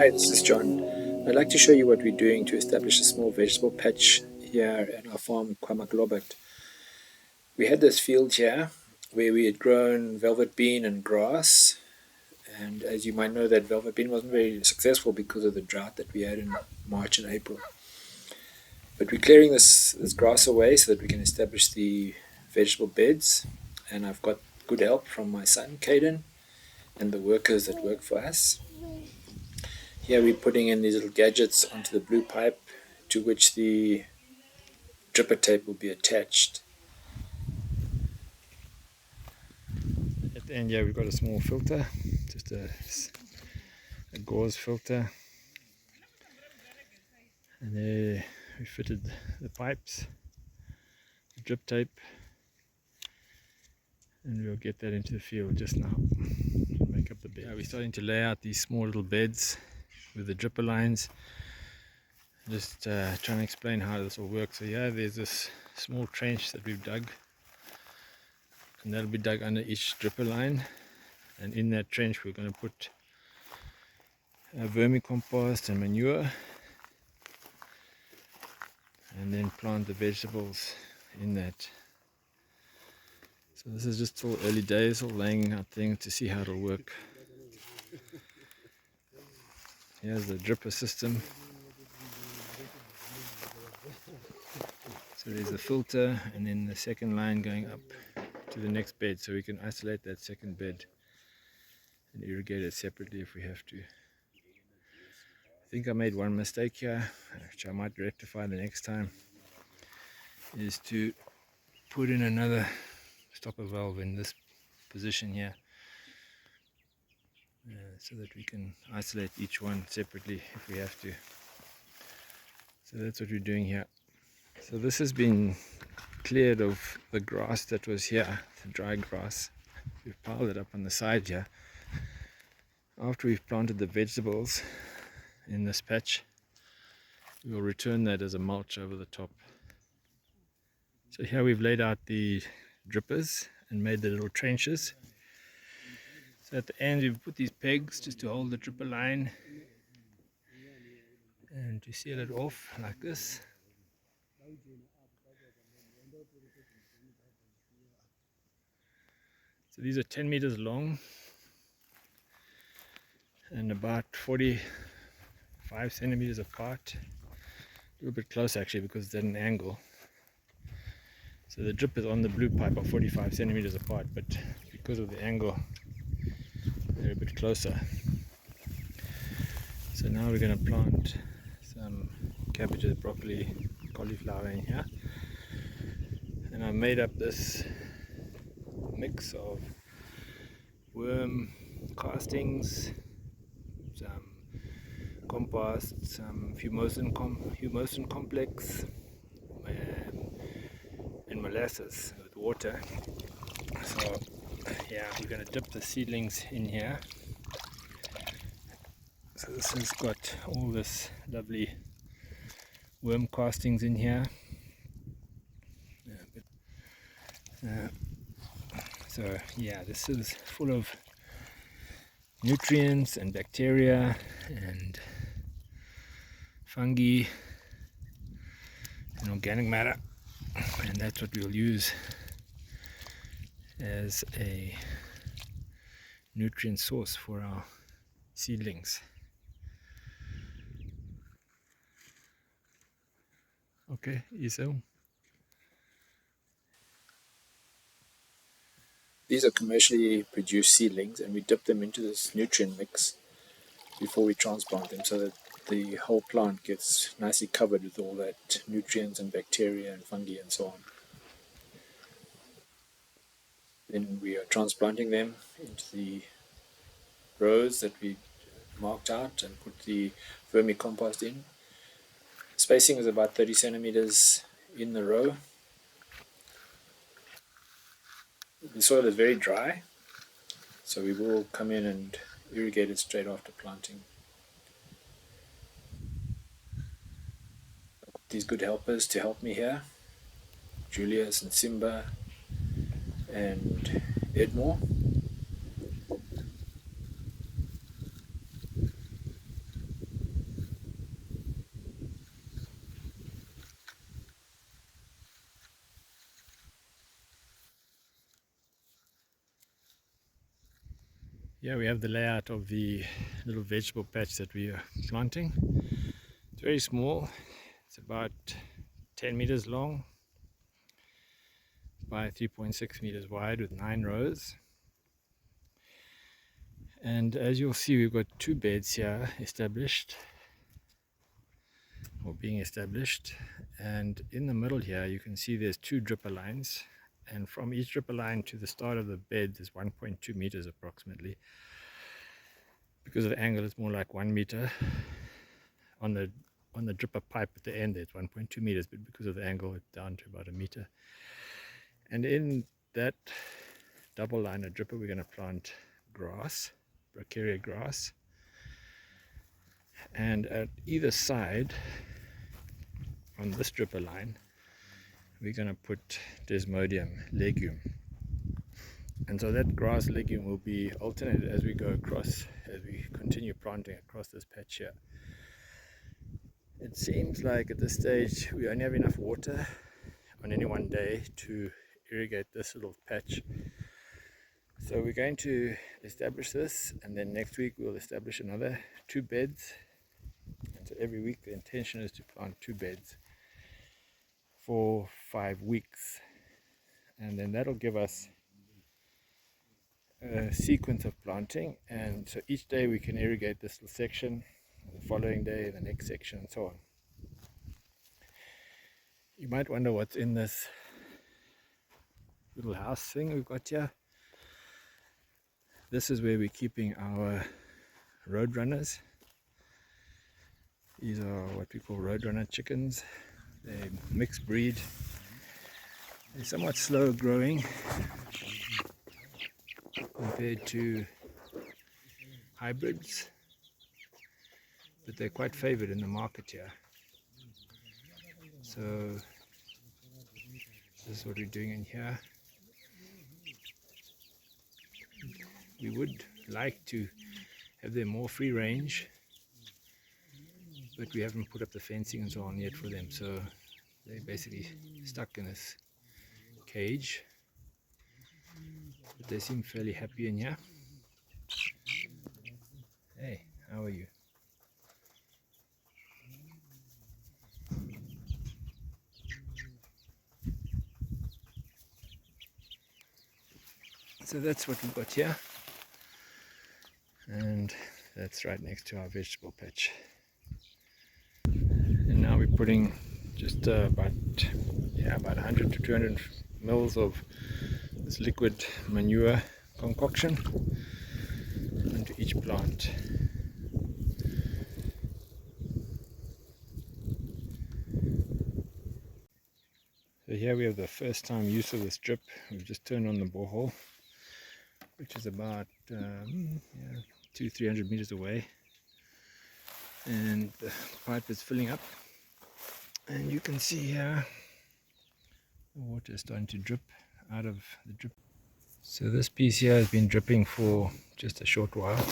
Hi, this is John. I'd like to show you what we're doing to establish a small vegetable patch here at our farm, Kwamaglobert. We had this field here where we had grown velvet bean and grass, and as you might know, that velvet bean wasn't very successful because of the drought that we had in March and April. But we're clearing this grass away so that we can establish the vegetable beds, and I've got good help from my son, Caden, and the workers that work for us. Here we're putting in these little gadgets onto the blue pipe to which the dripper tape will be attached. At the end here we've got a small filter, just a gauze filter, and there we fitted the pipes, the drip tape, and we'll get that into the field just now to make up the bed. We're starting to lay out these small little beds with the dripper lines. Just trying to explain how this will work. So yeah, there's this small trench that we've dug, and that'll be dug under each dripper line, and in that trench we're going to put vermicompost and manure, and then plant the vegetables in that. So this is just all early days, all laying out things to see how it'll work. Here's the dripper system. So there's the filter, and then the second line going up to the next bed, so we can isolate that second bed and irrigate it separately if we have to. I think I made one mistake here, which I might rectify the next time, is to put in another stopper valve in this position here, so that we can isolate each one separately if we have to. So that's what we're doing here. So this has been cleared of the grass that was here, the dry grass. We've piled it up on the side here. After we've planted the vegetables in this patch, we will return that as a mulch over the top. So here we've laid out the drippers and made the little trenches. So at the end we've put these pegs just to hold the dripper line and to seal it off like this. So these are 10 meters long and about 45 centimeters apart. A little bit close actually, because it's at an angle. So the drippers on the blue pipe are 45 centimeters apart, but because of the angle they're a bit closer. So now we're going to plant some cabbages, broccoli, cauliflower in here, and I made up this mix of worm castings, some compost, some humosin complex, and molasses with water. So yeah, we're going to dip the seedlings in here. So this has got all this lovely worm castings in here. So yeah, this is full of nutrients and bacteria and fungi and organic matter, and that's what we'll use as a nutrient source for our seedlings. Okay, so these are commercially produced seedlings, and we dip them into this nutrient mix before we transplant them, so that the whole plant gets nicely covered with all that nutrients and bacteria and fungi and so on. Then we are transplanting them into the rows that we marked out and put the vermicompost in. Spacing is about 30 centimeters in the row. The soil is very dry, so we will come in and irrigate it straight after planting. These good helpers to help me here, Julius and Simba and Edmore. Here we have the layout of the little vegetable patch that we are planting. It's very small. It's about 10 meters long by 3.6 meters wide with 9 rows. And as you'll see, we've got 2 beds here established or being established, and in the middle here you can see there's 2 dripper lines, and from each dripper line to the start of the bed is 1.2 meters approximately. Because of the angle, it's more like 1 meter. On the dripper pipe at the end it's 1.2 meters, but because of the angle it's down to about 1 meter. And in that double liner dripper we're going to plant grass, bracharia grass, and at either side on this dripper line we're going to put desmodium legume, and so that grass legume will be alternated as we go across, as we continue planting across this patch here. It seems like at this stage we only have enough water on any one day to irrigate this little patch, so we're going to establish this, and then next week we'll establish another 2 beds. And so every week the intention is to plant 2 beds for 5 weeks, and then that'll give us a sequence of planting, and so each day we can irrigate this little section, the following day the next section, and so on. You might wonder what's in this little house thing we've got here. This is where we're keeping our roadrunners. These are what we call roadrunner chickens. They're mixed breed. They're somewhat slow growing compared to hybrids, but they're quite favored in the market here. So this is what we're doing in here. We would like to have them more free range, but we haven't put up the fencing and so on yet for them, so they're basically stuck in this cage, but they seem fairly happy in here. Hey, how are you? So that's what we've got here, and that's right next to our vegetable patch. And now we're putting just about 100 to 200 mils of this liquid manure concoction into each plant. So here we have the first time use of this drip. We've just turned on the borehole, which is about 200-300 meters away, and the pipe is filling up, and you can see here the water is starting to drip out of the drip. So this piece here has been dripping for just a short while,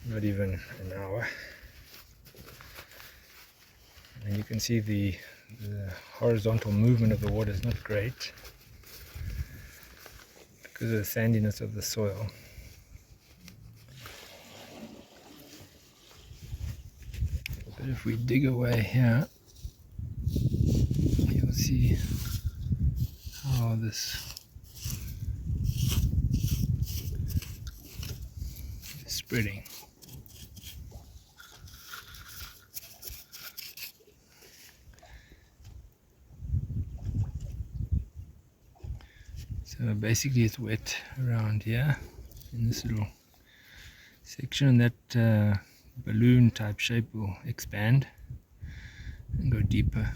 not even an hour, and you can see the horizontal movement of the water is not great because of the sandiness of the soil. But if we dig away here, you'll see how this is spreading. So basically it's wet around here in this little section. That balloon type shape will expand and go deeper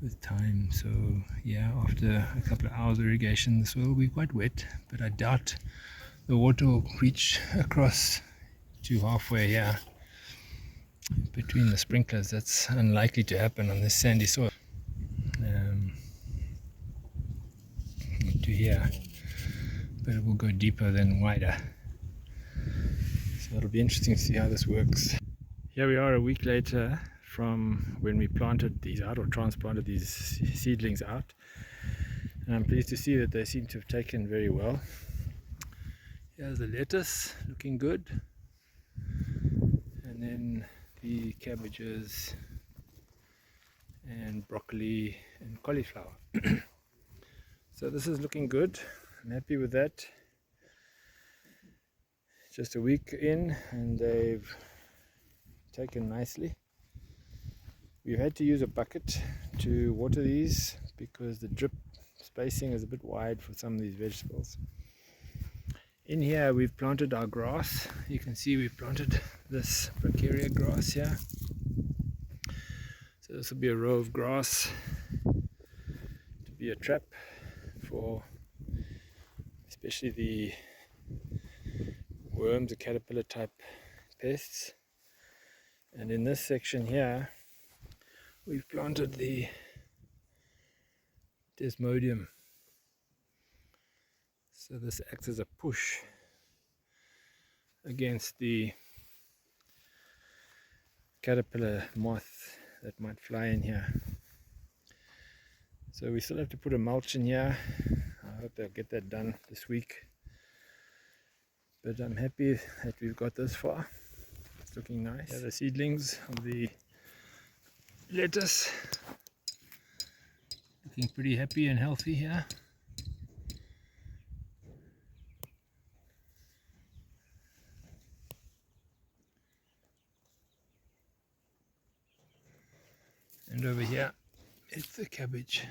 with time. So yeah, after a couple of hours of irrigation the soil will be quite wet, but I doubt the water will reach across to halfway here between the sprinklers. That's unlikely to happen on this sandy soil. To here, but it will go deeper than wider, so it'll be interesting to see how this works. Here we are a week later from when we planted these out, or transplanted these seedlings out, and I'm pleased to see that they seem to have taken very well. Here's the lettuce, looking good. And then the cabbages and broccoli and cauliflower. So this is looking good. I'm happy with that. Just a week in and they've taken nicely. We've had to use a bucket to water these because the drip spacing is a bit wide for some of these vegetables. In here we've planted our grass. You can see we've planted this bracharia grass here. So this will be a row of grass to be a trap for especially the worms, the caterpillar type pests. And in this section here we've planted the desmodium. So this acts as a push against the caterpillar moth that might fly in here. So we still have to put a mulch in here. I hope they'll get that done this week. But I'm happy that we've got this far. It's looking nice. Here are the seedlings of the lettuce. Looking pretty happy and healthy here. And over here, it's the cabbage.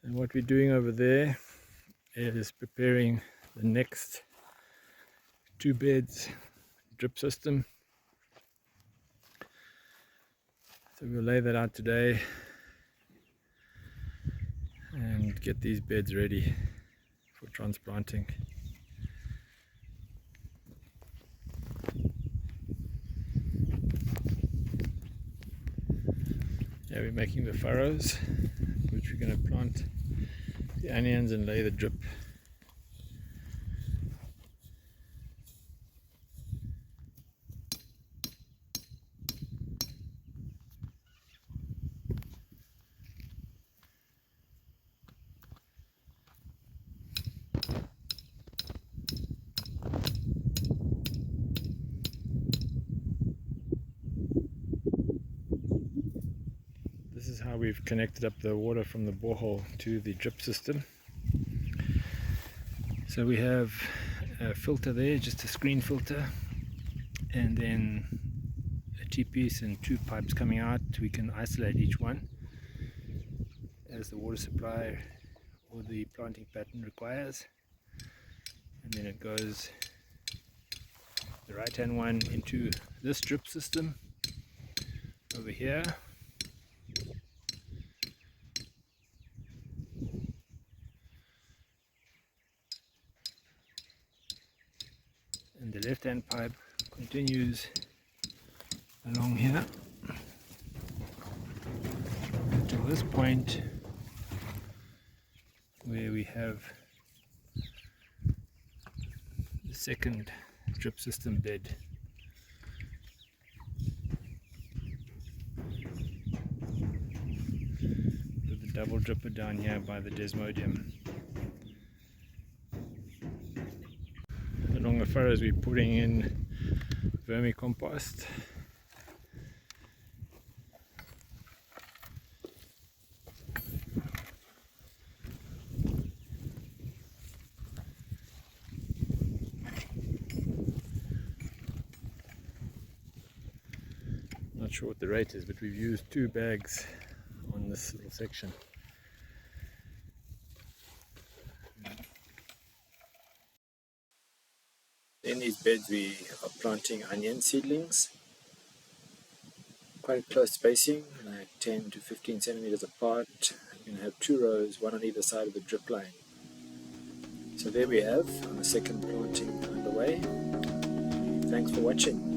And what we're doing over there is preparing the next 2 beds drip system. So we'll lay that out today and get these beds ready for transplanting. Yeah, we're making the furrows, which we're going to plant the onions and lay the drip. This is how we've connected up the water from the borehole to the drip system. So we have a filter there, just a screen filter, and then a T-piece and 2 pipes coming out. We can isolate each one as the water supply or the planting pattern requires. And then it goes, the right hand one, into this drip system over here. And the left hand pipe continues along here until this point where we have the second drip system bed. With the double dripper down here by the desmodium. Along the furrows we're putting in vermicompost. Not sure what the rate is, but we've used 2 bags on this little section. In these beds we are planting onion seedlings, quite close spacing, like 10 to 15 centimeters apart. You're going to have 2 rows, one on either side of the drip line. So there we have, on the second planting underway. Thanks for watching.